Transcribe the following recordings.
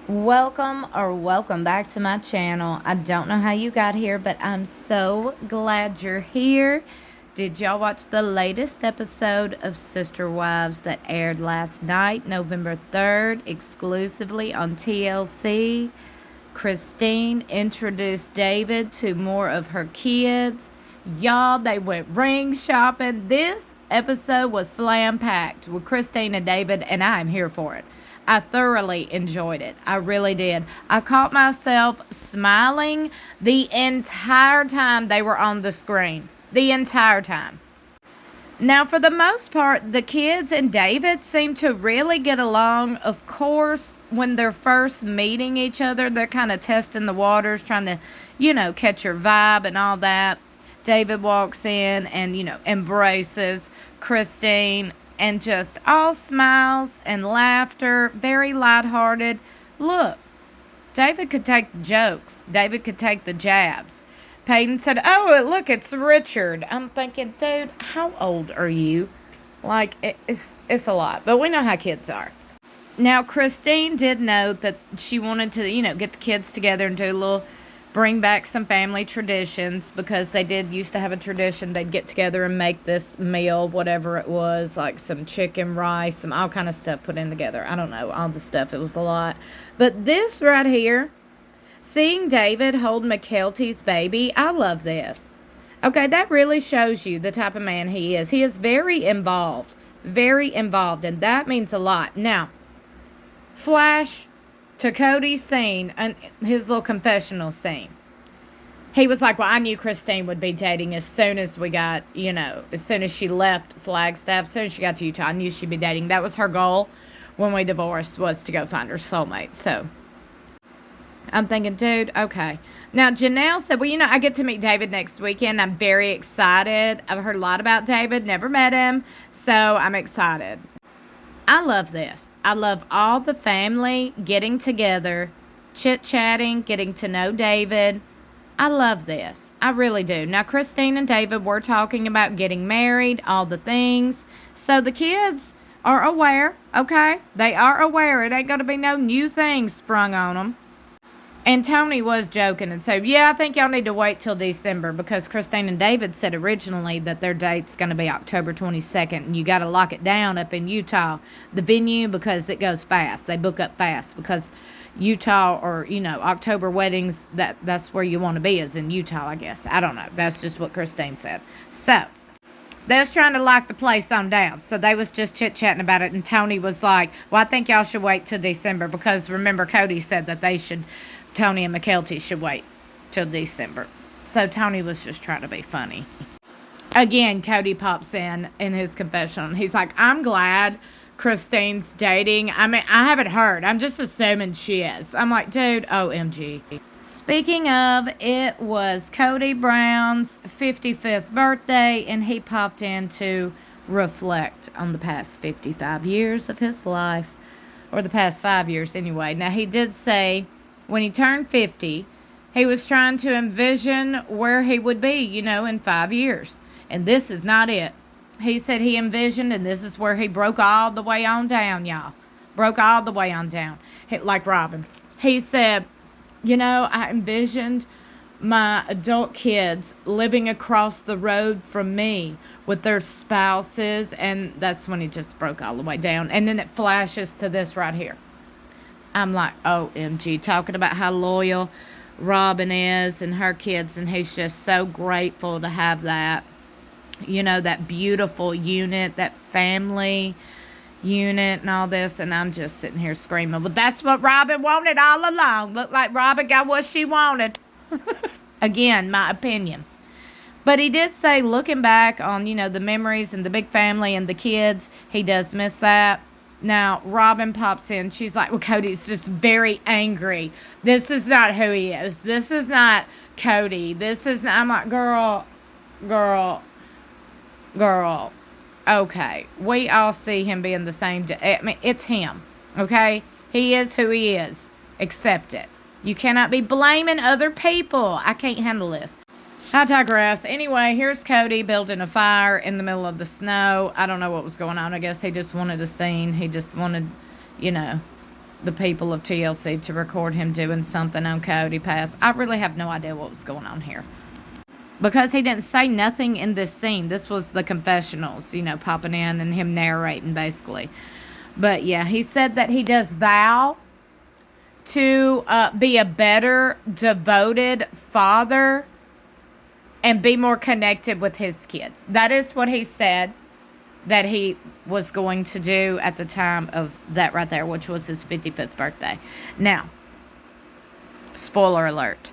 Welcome back to my channel. I don't know how you got here, but I'm so glad you're here. Did y'all watch the latest episode of Sister Wives that aired last night, November 3rd, exclusively on TLC? Christine introduced David to more of her kids. Y'all, they went ring shopping. This episode was slam-packed with Christine and David, and I'm here for it. I thoroughly enjoyed it. I really did. I caught myself smiling the entire time they were on the screen. The entire time. Now, for the most part, the kids and David seem to really get along. Of course, when they're first meeting each other, they're kind of testing the waters, trying to, catch your vibe and all that. David walks in and, embraces Christine. And just all smiles and laughter, very lighthearted. Look, David could take the jokes. David could take the jabs. Peyton said, "Oh, look, it's Richard." I'm thinking, dude, how old are you? Like, it's a lot. But we know how kids are. Now, Christine did note that she wanted to, get the kids together and do a little, bring back some family traditions, because they did used to have a tradition. They'd get together and make this meal, whatever it was, like some chicken, rice, some all kind of stuff put in together. I don't know, all the stuff. It was a lot. But this right here, seeing David hold McKelty's baby, I love this. Okay, that really shows you the type of man he is. He is very involved, and that means a lot. Now, flash to Cody's scene, and his little confessional scene. He was like, well, I knew Christine would be dating as soon as we got, as soon as she left Flagstaff, as soon as she got to Utah, I knew she'd be dating. That was her goal when we divorced, was to go find her soulmate. So I'm thinking, dude, okay. Now, Janelle said, well, I get to meet David next weekend. I'm very excited. I've heard a lot about David, never met him, so I'm excited. I love this. I love all the family getting together, chit-chatting, getting to know David. I love this. I really do. Now, Christine and David were talking about getting married, all the things. So the kids are aware, okay? They are aware. It ain't going to be no new things sprung on them. And Tony was joking and said, yeah, I think y'all need to wait till December, because Christine and David said originally that their date's going to be October 22nd. And you got to lock it down up in Utah, the venue, because it goes fast. They book up fast, because Utah or, October weddings, that's where you want to be, is in Utah, I guess. I don't know. That's just what Christine said. So they was trying to lock the place on down. So they was just chit-chatting about it. And Tony was like, well, I think y'all should wait till December, because remember, Cody said that Tony and McKelty should wait till December. So Tony was just trying to be funny. Again, Cody pops in his confession. He's like, I'm glad Christine's dating. I mean, I haven't heard. I'm just assuming she is. I'm like, dude, OMG. Speaking of, it was Cody Brown's 55th birthday, and he popped in to reflect on the past 55 years of his life, or the past 5 years anyway. Now, he did say, when he turned 50, he was trying to envision where he would be, in 5 years. And this is not it. He said he envisioned, and this is where he broke all the way on down, y'all. Broke all the way on down. Like Robin. He said, I envisioned my adult kids living across the road from me with their spouses. And that's when he just broke all the way down. And then it flashes to this right here. I'm like, OMG, talking about how loyal Robin is and her kids, and he's just so grateful to have that, that beautiful unit, that family unit and all this, and I'm just sitting here screaming, but that's what Robin wanted all along. Looked like Robin got what she wanted. Again, my opinion. But he did say, looking back on, the memories and the big family and the kids, he does miss that. Now, Robin pops in. She's like, well, Cody's just very angry. This is not who he is. This is not Cody. This is not. I'm like, girl. Okay. We all see him being the same. I mean, it's him. Okay? He is who he is. Accept it. You cannot be blaming other people. I can't handle this. I digress. Anyway, here's Cody building a fire in the middle of the snow. I don't know what was going on. I guess he just wanted a scene. He just wanted, the people of TLC to record him doing something on Coyote Pass. I really have no idea what was going on here. Because he didn't say nothing in this scene. This was the confessionals, popping in and him narrating, basically. But, yeah, he said that he does vow to be a better, devoted father and be more connected with his kids. That is what he said that he was going to do at the time of that right there, which was his 55th birthday. Now, spoiler alert.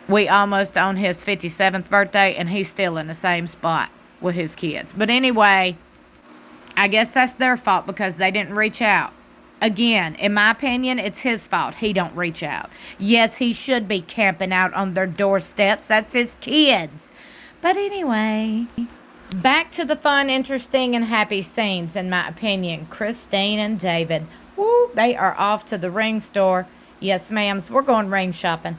We almost on his 57th birthday, and he's still in the same spot with his kids. But anyway, I guess that's their fault because they didn't reach out. Again, in my opinion, it's his fault. He don't reach out. Yes, he should be camping out on their doorsteps. That's his kids. But anyway, back to the fun, interesting, and happy scenes, in my opinion. Christine and David, woo, they are off to the ring store. Yes, ma'ams, we're going ring shopping.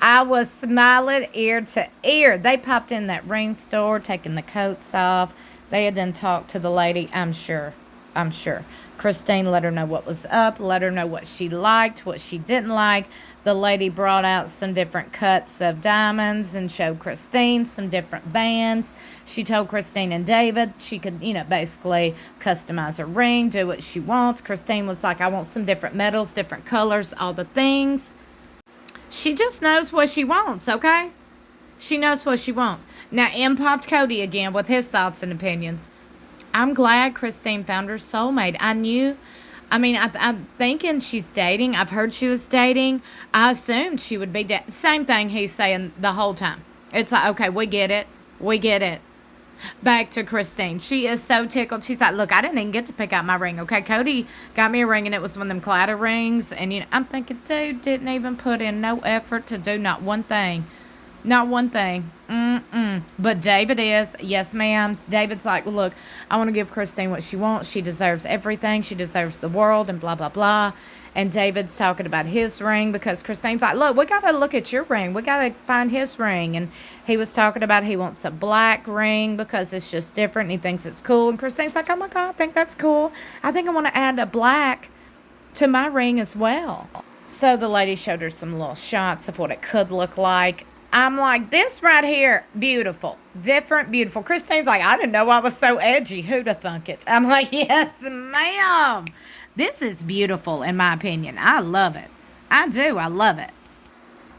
I was smiling ear to ear. They popped in that ring store, taking the coats off. They had then talked to the lady, I'm sure. Christine let her know what was up, let her know what she liked, what she didn't like. The lady brought out some different cuts of diamonds and showed Christine some different bands. She told Christine and David she could, basically customize her ring, do what she wants. Christine was like, I want some different metals, different colors, all the things. She just knows what she wants, okay? She knows what she wants. Now, in popped Cody again with his thoughts and opinions. I'm glad Christine found her soulmate. I'm thinking she's dating. I've heard she was dating. I assumed she would be dating. Same thing he's saying the whole time. It's like, okay, we get it. Back to Christine. She is so tickled. She's like, look, I didn't even get to pick out my ring, okay? Cody got me a ring, and it was one of them clatter rings. And, I'm thinking, dude didn't even put in no effort to do not one thing. Not one thing. But David is. Yes, ma'am. David's like, well, look, I want to give Christine what she wants. She deserves everything. She deserves the world and blah, blah, blah. And David's talking about his ring because Christine's like, look, we got to look at your ring. We got to find his ring. And he was talking about he wants a black ring because it's just different. And he thinks it's cool. And Christine's like, oh, my God, I think that's cool. I think I want to add a black to my ring as well. So the lady showed her some little shots of what it could look like. I'm like, this right here, beautiful. Different, beautiful. Christine's like, I didn't know I was so edgy. Who'd have thunk it? I'm like, yes, ma'am. This is beautiful, in my opinion. I love it. I do. I love it.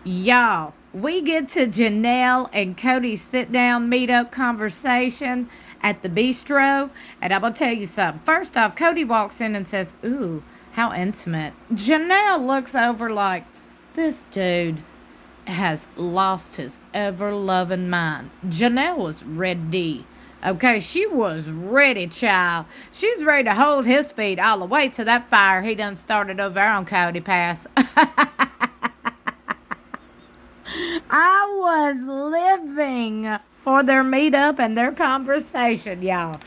Y'all, we get to Janelle and Cody's sit-down, meet-up conversation at the bistro. And I'm going to tell you something. First off, Cody walks in and says, ooh, how intimate. Janelle looks over like, this dude has lost his ever-loving mind. Janelle was ready. Okay, she was ready, child. She's ready to hold his feet all the way to that fire he done started over there on Coyote Pass. I was living for their meetup and their conversation, y'all.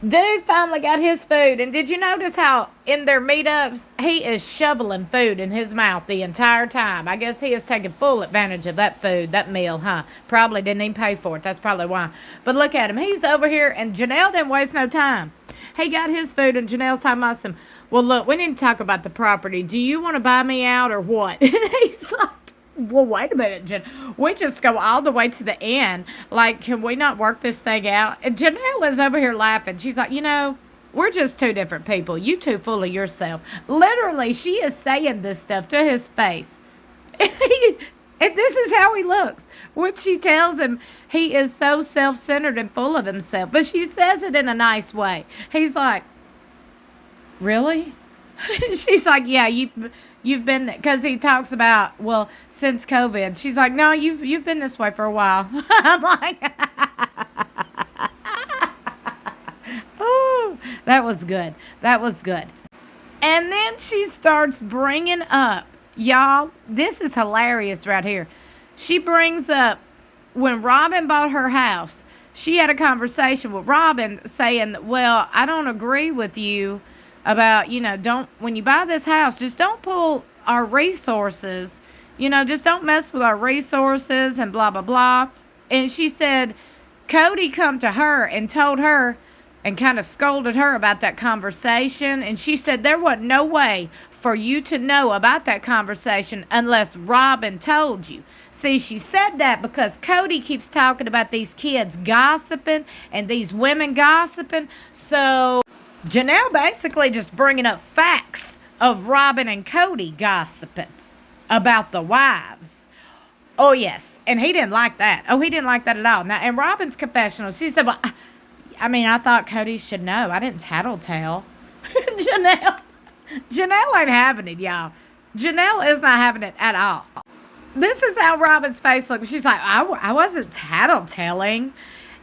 Dude finally got his food, and did you notice how in their meetups, he is shoveling food in his mouth the entire time? I guess he is taking full advantage of that food, that meal, huh? Probably didn't even pay for it. That's probably why. But look at him. He's over here, and Janelle didn't waste no time. He got his food, and Janelle's talking about some, well, look, we need to talk about the property. Do you want to buy me out or what? And he's like, well, wait a minute, Jen. We just go all the way to the end. Like, can we not work this thing out? And Janelle is over here laughing. She's like, we're just two different people. You too full of yourself. Literally, she is saying this stuff to his face. And this is how he looks. When she tells him he is so self-centered and full of himself. But she says it in a nice way. He's like, really? She's like, yeah, you've been, because he talks about, well, since COVID. She's like, no, you've been this way for a while. I'm like, oh, that was good. That was good. And then she starts bringing up, y'all, this is hilarious right here. She brings up when Robin bought her house, she had a conversation with Robin saying, well, I don't agree with you about, when you buy this house, just don't pull our resources, just don't mess with our resources and blah, blah, blah. And she said, Cody come to her and told her and kind of scolded her about that conversation. And she said there wasn't no way for you to know about that conversation unless Robin told you. See, she said that because Cody keeps talking about these kids gossiping and these women gossiping. So Janelle basically just bringing up facts of Robin and Cody gossiping about the wives. Oh, yes. And he didn't like that. Oh, he didn't like that at all. Now, in Robin's confessional, she said, well, I thought Cody should know. I didn't tattletale. Janelle ain't having it, y'all. Janelle is not having it at all. This is how Robin's face looked. She's like, I wasn't tattletelling.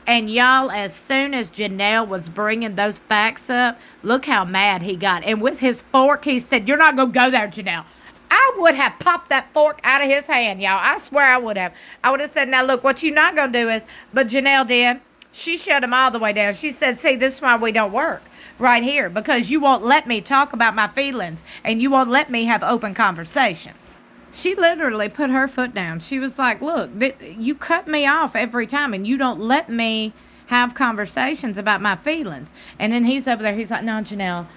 And y'all, as soon as Janelle was bringing those facts up, look how mad he got. And with his fork, he said, you're not going to go there, Janelle. I would have popped that fork out of his hand, y'all. I swear I would have. I would have said, now look, what you're not going to do is, but Janelle did. She shut him all the way down. She said, see, this is why we don't work right here. Because you won't let me talk about my feelings. And you won't let me have open conversations. She literally put her foot down. She was like, look, you cut me off every time. And you don't let me have conversations about my feelings. And then he's over there. He's like, no, Janelle,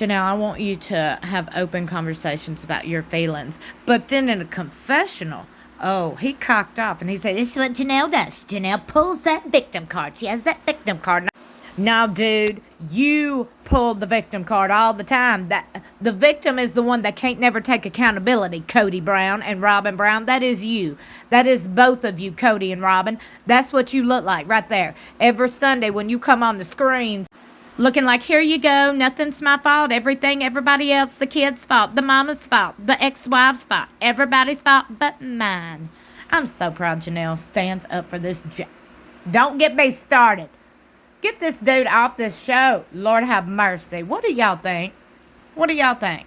I want you to have open conversations about your feelings. But then in a confessional, oh, he cocked off and he said, this is what Janelle does. Janelle pulls that victim card. She has that victim card. No, dude, you pulled the victim card all the time. That the victim is the one that can't never take accountability, Cody Brown and Robin Brown. That is you. That is both of you, Cody and Robin. That's what you look like right there. Every Sunday when you come on the screens, looking like, here you go, nothing's my fault, everything, everybody else, the kid's fault, the mama's fault, the ex-wife's fault, everybody's fault but mine. I'm so proud Janelle stands up for this. Don't get me started. Get this dude off this show. Lord have mercy. What do y'all think? What do y'all think?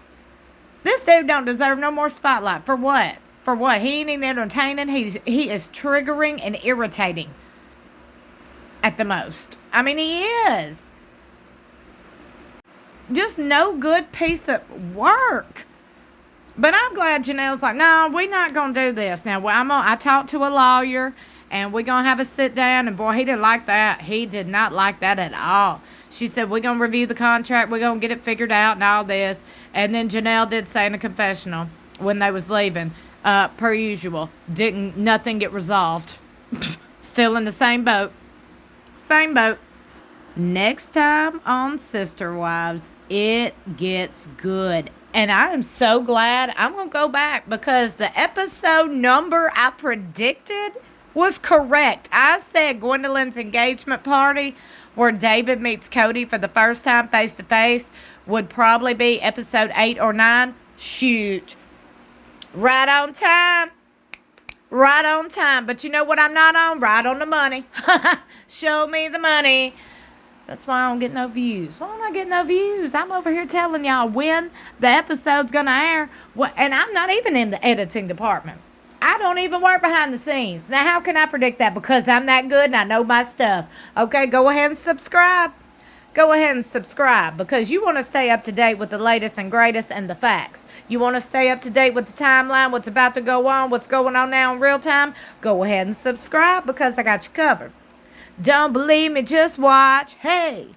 This dude don't deserve no more spotlight. For what? For what? He ain't even entertaining. He is triggering and irritating at the most. I mean, he is. Just no good piece of work. But I'm glad Janelle's like, no, we're not going to do this. Now, I talked to a lawyer, and we're going to have a sit down. And, boy, he didn't like that. He did not like that at all. She said, we're going to review the contract. We're going to get it figured out and all this. And then Janelle did say in a confessional when they was leaving, per usual, nothing get resolved. Still in the same boat. Same boat. Next time on Sister Wives, it gets good. And I am so glad. I'm going to go back because the episode number I predicted was correct. I said Gwendolyn's engagement party, where David meets Cody for the first time face to face, would probably be episode 8 or 9. Shoot. Right on time. Right on time. But you know what I'm not on? Right on the money. Show me the money. That's why I don't get no views. Why don't I get no views? I'm over here telling y'all when the episode's going to air. And I'm not even in the editing department. I don't even work behind the scenes. Now, how can I predict that? Because I'm that good and I know my stuff. Okay, go ahead and subscribe. Go ahead and subscribe because you want to stay up to date with the latest and greatest and the facts. You want to stay up to date with the timeline, what's about to go on, what's going on now in real time. Go ahead and subscribe because I got you covered. Don't believe me, just watch. Hey,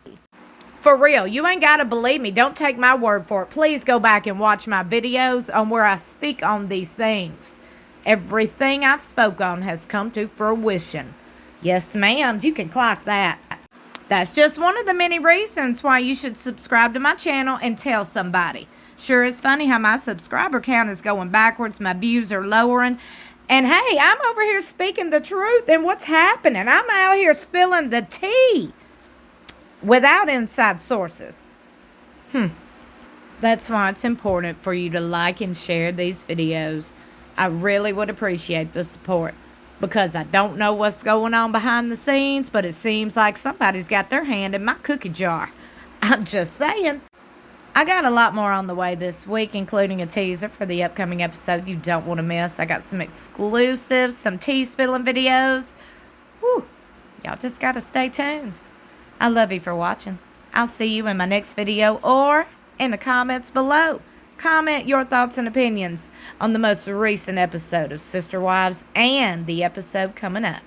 for real, you ain't got to believe me. Don't take my word for it. Please go back and watch my videos on where I speak on these things. Everything I've spoke on has come to fruition. Yes, ma'am, you can clock that. That's just one of the many reasons why you should subscribe to my channel and tell somebody. Sure, it's funny how my subscriber count is going backwards. My views are lowering. And hey, I'm over here speaking the truth and what's happening. I'm out here spilling the tea without inside sources. That's why it's important for you to like and share these videos. I really would appreciate the support because I don't know what's going on behind the scenes, but it seems like somebody's got their hand in my cookie jar. I'm just saying. I got a lot more on the way this week, including a teaser for the upcoming episode you don't want to miss. I got some exclusives, some tea spilling videos. Woo! Y'all just got to stay tuned. I love you for watching. I'll see you in my next video or in the comments below. Comment your thoughts and opinions on the most recent episode of Sister Wives and the episode coming up.